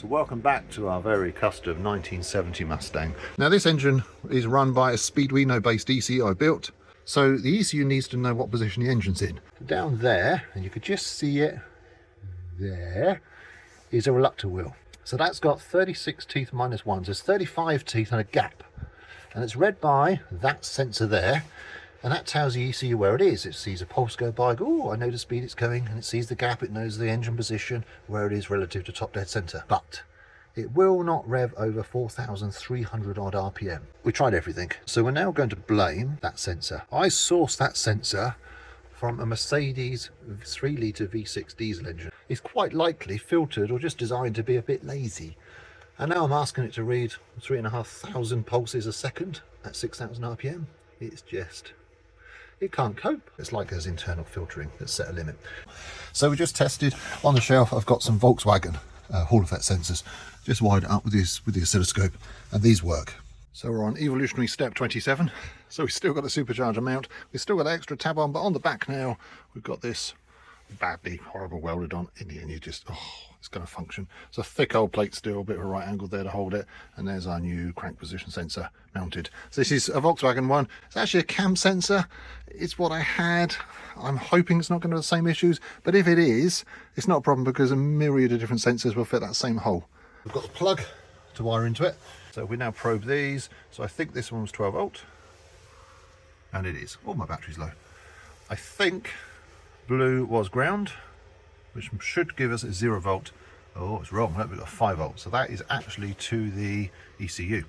So welcome back to our very custom 1970 Mustang. Now this engine is run by a Speeduino based ECU I built. So the ECU needs to know what position the engine's in. Down there, and you could just see it there, is a reluctor wheel. So that's got 36 teeth minus 1, so there's 35 teeth and a gap. And it's read by that sensor there, and that tells the ECU where it is. It sees a pulse go by, oh, I know the speed it's going, and it sees the gap, it knows the engine position, where it is relative to top dead center. But it will not rev over 4,300 odd RPM. We tried everything. So we're now going to blame that sensor. I sourced that sensor from a Mercedes 3-litre V6 diesel engine. It's quite likely filtered or just designed to be a bit lazy. And now I'm asking it to read 3,500 pulses a second at 6,000 RPM. It's just, it can't cope. It's like there's internal filtering that's set a limit. So we just tested on the shelf. I've got some Volkswagen Hall effect sensors. Just wired it up with the oscilloscope, and these work. So we're on evolutionary step 27. So we've still got the supercharger mount. We've still got the extra tab on, but on the back now we've got this badly horrible welded on. In the end, you just, oh, it's going to function. It's a thick old plate still, a bit of a right angle there to hold it, and there's our new crank position sensor mounted. So this is a Volkswagen one. It's actually a cam sensor. It's what I had. I'm hoping it's not going to have the same issues, but if it is, it's not a problem because a myriad of different sensors will fit that same hole. We've got the plug to wire into it. So we now probe these. So I think this one was 12 volt, and it is. Oh, my battery's low. I think blue was ground, which should give us a 0 volt. Oh, it's wrong. We've got 5 volts. So that is actually to the ECU.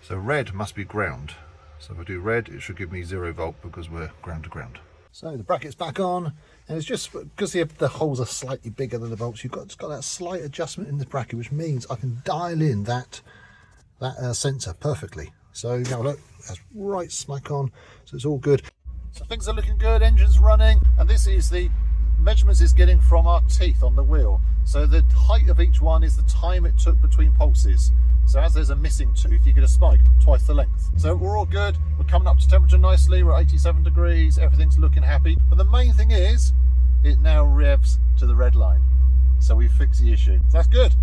So red must be ground. So if I do red, it should give me 0 volt because we're ground to ground. So the bracket's back on, and it's just because the holes are slightly bigger than the bolts, it's got that slight adjustment in the bracket, which means I can dial in that sensor perfectly. So now look, that's right smack on, so it's all good. So things are looking good, engine's running, and this is the measurements it's getting from our teeth on the wheel. So the height of each one is the time it took between pulses. So as there's a missing tooth, you get a spike twice the length. So we're all good. We're coming up to temperature nicely. We're at 87 degrees. Everything's looking happy. But the main thing is, it now revs to the red line. So we fixed the issue. So that's good.